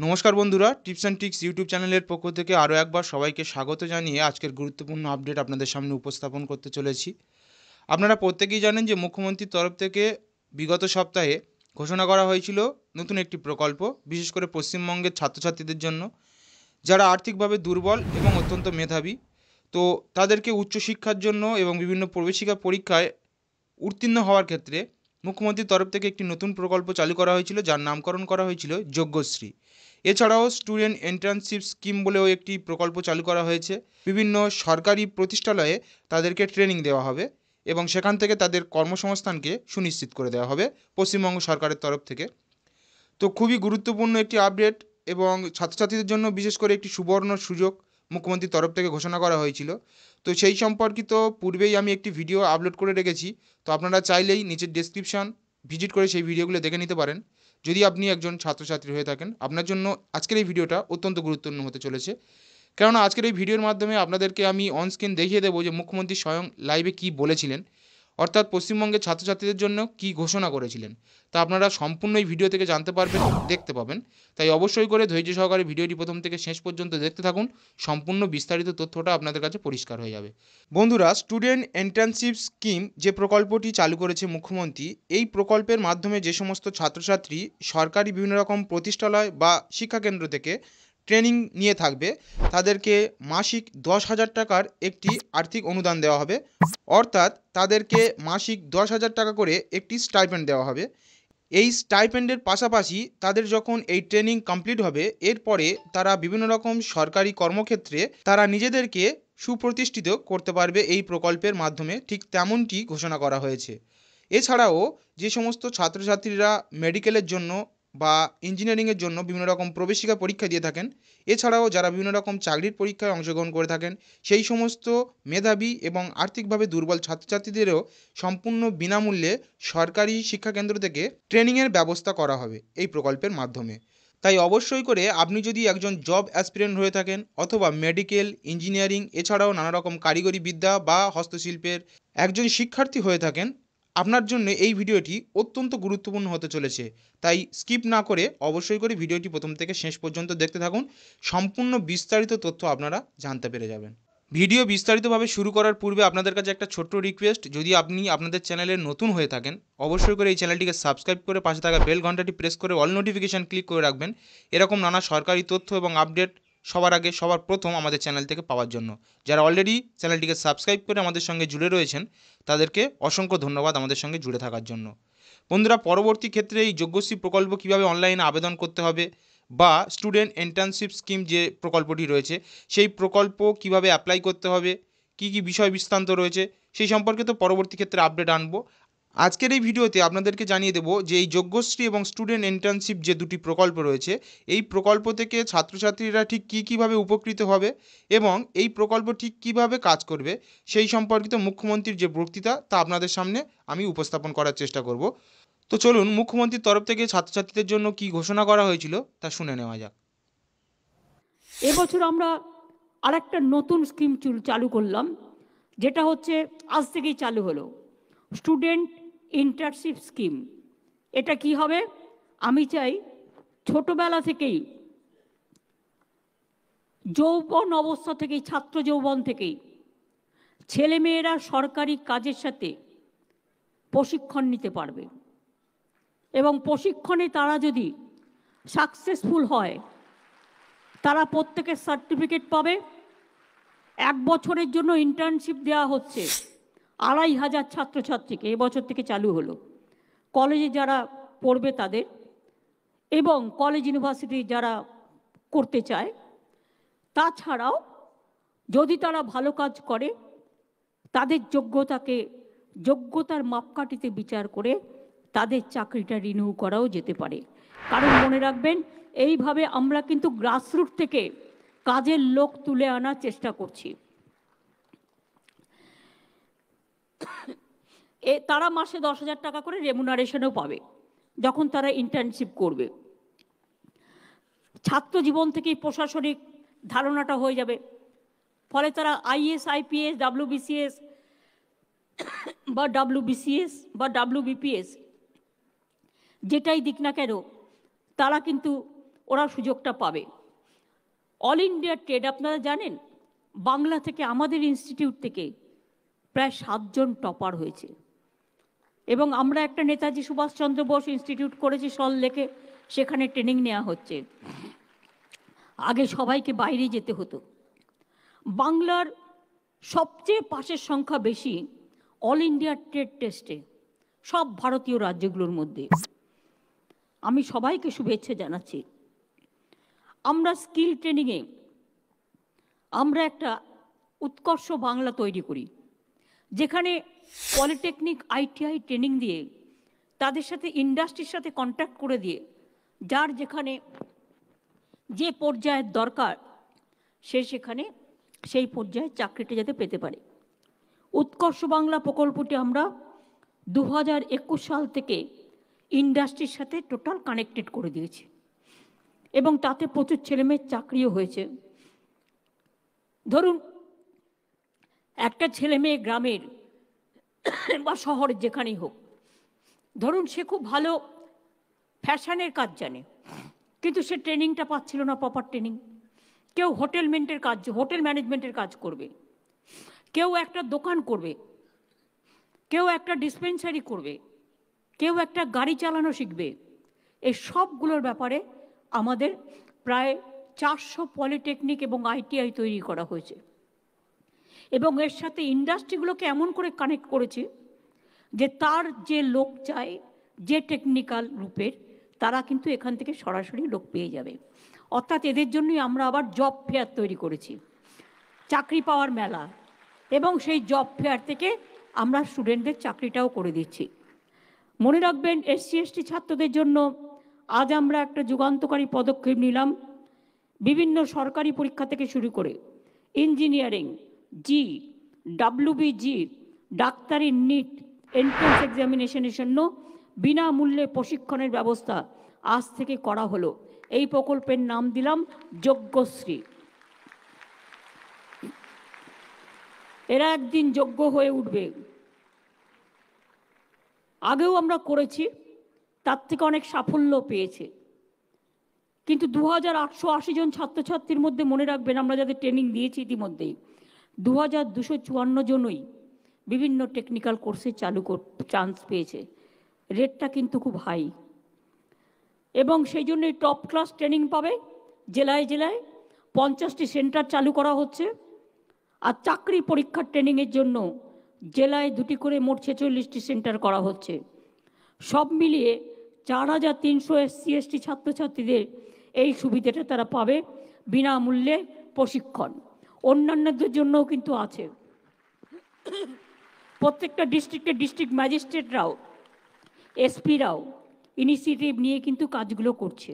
নমস্কার বন্ধুরা, tips and tricks YouTube চ্যানেলের পক্ষ থেকে আরও একবার সবাইকে স্বাগত জানিয়ে আজকের গুরুত্বপূর্ণ আপডেট আপনাদের সামনে উপস্থাপন করতে চলেছি। আপনারা প্রত্যেকেই জানেন যে মুখ্যমন্ত্রীর তরফ থেকে বিগত সপ্তাহে ঘোষণা করা হয়েছিল নতুন একটি প্রকল্প, বিশেষ করে পশ্চিমবঙ্গের ছাত্রছাত্রীদের জন্য যারা আর্থিকভাবে দুর্বল এবং অত্যন্ত মেধাবী। তো তাদেরকে উচ্চশিক্ষার জন্য এবং বিভিন্ন প্রবেশিকা পরীক্ষায় উত্তীর্ণ হওয়ার ক্ষেত্রে মুখ্যমন্ত্রীর তরফ থেকে একটি নতুন প্রকল্প চালু করা হয়েছিল, যার নামকরণ করা হয়েছিল যোগ্যশ্রী। এছাড়াও স্টুডেন্ট এন্ট্রান্সশিপ স্কিম বলেও একটি প্রকল্প চালু করা হয়েছে। বিভিন্ন সরকারি প্রতিষ্ঠালয়ে তাদেরকে ট্রেনিং দেওয়া হবে এবং সেখান থেকে তাদের কর্মসংস্থানকে সুনিশ্চিত করে দেওয়া হবে পশ্চিমবঙ্গ সরকারের তরফ থেকে। তো খুবই গুরুত্বপূর্ণ একটি আপডেট এবং ছাত্রছাত্রীদের জন্য বিশেষ করে একটি সুবর্ণ সুযোগ মুখ্যমন্ত্রীর তরফ থেকে ঘোষণা করা হয়েছিল। তো সেই সম্পর্কিত পূর্বেই আমি একটি ভিডিও আপলোড করে রেখেছি। তো আপনারা চাইলেই নিচের ডেসক্রিপশন ভিজিট করে সেই ভিডিওগুলো দেখে নিতে পারেন। যদি আপনি একজন ছাত্রছাত্রী হয়ে থাকেন, আপনার জন্য আজকের এই ভিডিওটা অত্যন্ত গুরুত্বপূর্ণ হতে চলেছে। কেননা আজকের এই ভিডিওর মাধ্যমে আপনাদেরকে আমি অন স্ক্রিন দেখিয়ে দেবো যে মুখ্যমন্ত্রী স্বয়ং লাইভে কী বলেছিলেন, অর্থাৎ পশ্চিমবঙ্গের ছাত্রছাত্রীদের জন্য কী ঘোষণা করেছিলেন। তা আপনারা সম্পূর্ণ এই ভিডিও থেকে জানতে পারবেন, দেখতে পাবেন। তাই অবশ্যই করে ধৈর্য সহকারে ভিডিওটি প্রথম থেকে শেষ পর্যন্ত দেখতে থাকুন। সম্পূর্ণ বিস্তারিত তথ্যটা আপনাদের কাছে পরিষ্কার হয়ে যাবে। বন্ধুরা, স্টুডেন্ট এন্ট্রান্সশিপ স্কিম যে প্রকল্পটি চালু করেছে মুখ্যমন্ত্রী, এই প্রকল্পের মাধ্যমে যে সমস্ত ছাত্রছাত্রী সরকারি বিভিন্ন রকম প্রতিষ্ঠালয় বা শিক্ষাকেন্দ্র থেকে ট্রেনিং নিয়ে থাকবে, তাদেরকে মাসিক 10,000 টাকার একটি আর্থিক অনুদান দেওয়া হবে। অর্থাৎ তাদেরকে মাসিক 10,000 টাকা করে একটি স্টাইপেন্ড দেওয়া হবে। এই স্টাইপেন্ডের পাশাপাশি তাদের যখন এই ট্রেনিং কমপ্লিট হবে, এরপরে তারা বিভিন্ন রকম সরকারি কর্মক্ষেত্রে তারা নিজেদেরকে সুপ্রতিষ্ঠিত করতে পারবে এই প্রকল্পের মাধ্যমে, ঠিক তেমনটি ঘোষণা করা হয়েছে। এছাড়াও যে সমস্ত ছাত্রছাত্রীরা মেডিকেলের জন্য বা ইঞ্জিনিয়ারিংয়ের জন্য বিভিন্ন রকম প্রবেশিকা পরীক্ষা দিয়ে থাকেন, এছাড়াও যারা বিভিন্ন রকম চাকরির পরীক্ষায় অংশগ্রহণ করে থাকেন, সেই সমস্ত মেধাবী এবং আর্থিকভাবে দুর্বল ছাত্রছাত্রীদেরও সম্পূর্ণ বিনামূল্যে সরকারি শিক্ষাকেন্দ্র থেকে ট্রেনিংয়ের ব্যবস্থা করা হবে এই প্রকল্পের মাধ্যমে। তাই অবশ্যই করে আপনি যদি একজন জব অ্যাসপিরেন্ট হয়ে থাকেন অথবা মেডিকেল, ইঞ্জিনিয়ারিং এছাড়াও নানা রকম কারিগরি বিদ্যা বা হস্তশিল্পের একজন শিক্ষার্থী হয়ে থাকেন, আপনার জন্য এই ভিডিওটি অত্যন্ত গুরুত্বপূর্ণ হতে চলেছে। তাই স্কিপ না করে অবশ্যই করে ভিডিওটি প্রথম থেকে শেষ পর্যন্ত দেখতে থাকুন। সম্পূর্ণ বিস্তারিত তথ্য আপনারা জানতে পেরে যাবেন। ভিডিও বিস্তারিতভাবে শুরু করার পূর্বে আপনাদের কাছে একটা ছোট্ট রিকোয়েস্ট, যদি আপনি আপনাদের চ্যানেলে নতুন হয়ে থাকেন, অবশ্যই করে এই চ্যানেলটিকে সাবস্ক্রাইব করে পাশে থাকা বেল ঘন্টাটি প্রেস করে অল নোটিফিকেশান ক্লিক করে রাখবেন, এরকম নানা সরকারি তথ্য এবং আপডেট সবার আগে সবার প্রথম আমাদের চ্যানেল থেকে পাওয়ার জন্য। যারা অলরেডি চ্যানেলটিকে সাবস্ক্রাইব করে আমাদের সঙ্গে জুড়ে রয়েছেন, তাদেরকে অসংখ্য ধন্যবাদ আমাদের সঙ্গে জুড়ে থাকার জন্য। বন্ধুরা, পরবর্তী ক্ষেত্রে এই যোগ্যশ্রী প্রকল্প কীভাবে অনলাইনে আবেদন করতে হবে বা স্টুডেন্ট এন্ট্রান্সশিপ স্কিম যে প্রকল্পটি রয়েছে সেই প্রকল্প কিভাবে অ্যাপ্লাই করতে হবে, কি কি বিষয় বৃত্তান্ত রয়েছে, সেই সম্পর্কে তো পরবর্তী ক্ষেত্রে আপডেট আনবো। আজকের এই ভিডিওতে আপনাদেরকে জানিয়ে দেবো যে এই যোগ্যশ্রী এবং স্টুডেন্ট এন্ট্রান্সশিপ যে দুটি প্রকল্প রয়েছে, এই প্রকল্প থেকে ছাত্রছাত্রীরা ঠিক কী কীভাবে উপকৃত হবে এবং এই প্রকল্প ঠিক কীভাবে কাজ করবে, সেই সম্পর্কিত মুখ্যমন্ত্রীর যে বক্তৃতা তা আপনাদের সামনে আমি উপস্থাপন করার চেষ্টা করব। তো চলুন মুখ্যমন্ত্রীর তরফ থেকে ছাত্রছাত্রীদের জন্য কি ঘোষণা করা হয়েছিল তা শুনে নেওয়া যাক। এবছর আমরা আরেকটা নতুন স্কিম চালু করলাম, যেটা হচ্ছে আজ থেকেই চালু হলো, স্টুডেন্ট ইন্টার্নশিপ স্কিম। এটা কি হবে? আমি চাই ছোটবেলা থেকেই, যৌবন অবস্থা থেকেই, ছাত্র যৌবন থেকেই ছেলেমেয়েরা সরকারি কাজের সাথে প্রশিক্ষণ নিতে পারবে এবং প্রশিক্ষণে তারা যদি সাকসেসফুল হয়, তারা প্রত্যেকের সার্টিফিকেট পাবে। 1 বছরের জন্য ইন্টার্নশিপ দেওয়া হচ্ছে 2,500 ছাত্রছাত্রীকে, এবছর থেকে চালু হলো। কলেজে যারা পড়বে তাদের এবং কলেজ ইউনিভার্সিটি যারা করতে চায়, তাছাড়াও যদি তারা ভালো কাজ করে তাদের যোগ্যতার মাপকাঠিতে বিচার করে তাদের চাকরিটা রিনিউ করাও যেতে পারে। কারণ মনে রাখবেন, এইভাবে আমরা কিন্তু গ্রাসরুট থেকে কাজের লোক তুলে আনার চেষ্টা করছি। তারা মাসে 10,000 টাকা করে রেমুনারেশনও পাবে যখন তারা ইন্টার্নশিপ করবে। ছাত্র জীবন থেকেই প্রশাসনিক ধারণাটা হয়ে যাবে, ফলে তারা আইএস, আইপিএস, ডাব্লিউবিসিএস বা ডাব্লিউবিপিএস যেটাই দিক না কেন, তারা কিন্তু ওরা সুযোগটা পাবে। অল ইন্ডিয়া ট্রেড আপনারা জানেন, বাংলা থেকে আমাদের ইনস্টিটিউট থেকে প্রায় 7 জন টপার হয়েছে। এবং আমরা একটা নেতাজি সুভাষচন্দ্র বোস ইনস্টিটিউট করেছি সল্টলেকে, সেখানে ট্রেনিং নেওয়া হচ্ছে। আগে সবাইকে বাইরে যেতে হতো। বাংলার সবচেয়ে পাশের সংখ্যা বেশি অল ইন্ডিয়া ট্রেড টেস্টে সব ভারতীয় রাজ্যগুলোর মধ্যে। আমি সবাইকে শুভেচ্ছা জানাচ্ছি। আমরা স্কিল ট্রেনিংয়ে আমরা একটা উৎকর্ষ বাংলা তৈরি করি, যেখানে পলিটেকনিক আইটিআই ট্রেনিং দিয়ে তাদের সাথে ইন্ডাস্ট্রির সাথে কন্ট্যাক্ট করে দিয়ে যার যেখানে যে পর্যায়ের দরকার সে সেখানে সেই পর্যায়ে চাকরিটা যাতে পেতে পারে। উৎকর্ষ বাংলা প্রকল্পটি আমরা 2021 সাল থেকে ইন্ডাস্ট্রির সাথে টোটাল কানেক্টেড করে দিয়েছি এবং তাতে প্রচুর ছেলেমেয়ের চাকরিও হয়েছে। ধরুন একটা ছেলে মেয়ে গ্রামের বা শহরের যেখানেই হোক, ধরুন সে খুব ভালো ফ্যাশনের কাজ জানে, কিন্তু সে ট্রেনিংটা পাচ্ছিল না, প্রপার ট্রেনিং। কেউ হোটেল ম্যানেজমেন্টের কাজ করবে, কেউ একটা দোকান করবে, কেউ একটা ডিসপেন্সারি করবে, কেউ একটা গাড়ি চালানো শিখবে। এই সবগুলোর ব্যাপারে আমাদের প্রায় 400 পলিটেকনিক এবং আইটিআই তৈরি করা হয়েছে এবং এর সাথে ইন্ডাস্ট্রিগুলোকে এমন করে কানেক্ট করেছে যে তার যে লোক চায়, যে টেকনিক্যাল রূপের, তারা কিন্তু এখান থেকে সরাসরি লোক পেয়ে যাবে। অর্থাৎ এদের জন্যই আমরা আবার জব ফেয়ার তৈরি করেছি, চাকরি পাওয়ার মেলা, এবং সেই জব ফেয়ার থেকে আমরা স্টুডেন্টদের চাকরিটাও করে দিচ্ছি। মনে রাখবেন, এসসি এসটি ছাত্রদের জন্য আজ আমরা একটা যুগান্তকারী পদক্ষেপ নিলাম। বিভিন্ন সরকারি পরীক্ষা থেকে শুরু করে ইঞ্জিনিয়ারিং, জি, WBG, ডাক্তারি, নিট, এন্ট্রান্স এক্সামিনেশনের জন্য বিনামূল্যে প্রশিক্ষণের ব্যবস্থা আজ থেকে করা হলো। এই প্রকল্পের নাম দিলাম যোগ্যশ্রী। এরা একদিন যোগ্য হয়ে উঠবে। আগেও আমরা করেছি, তার থেকে অনেক সাফল্য পেয়েছে। কিন্তু 2880 জন ছাত্রছাত্রীর মধ্যে মনে রাখবেন, আমরা যাদের ট্রেনিং দিয়েছি ইতিমধ্যেই 2254 জনই বিভিন্ন টেকনিক্যাল কোর্সে চান্স পেয়েছে। রেটটা কিন্তু খুব হাই এবং সেই জন্যই টপ ক্লাস ট্রেনিং পাবে। জেলায় জেলায় 50টি সেন্টার চালু করা হচ্ছে। আর চাকরি পরীক্ষার ট্রেনিংয়ের জন্য জেলায় 2টি করে মোট 46টি সেন্টার করা হচ্ছে। সব মিলিয়ে 4300 এসসি এসটি ছাত্রছাত্রীদের এই সুবিধাটা তারা পাবে, বিনামূল্যে প্রশিক্ষণ। অন্যান্যদের জন্যও কিন্তু আছে। প্রত্যেকটা ডিস্ট্রিক্টের ডিস্ট্রিক্ট ম্যাজিস্ট্রেটরাও, এসপিরাও ইনিশিয়েটিভ নিয়ে কিন্তু কাজগুলো করছে।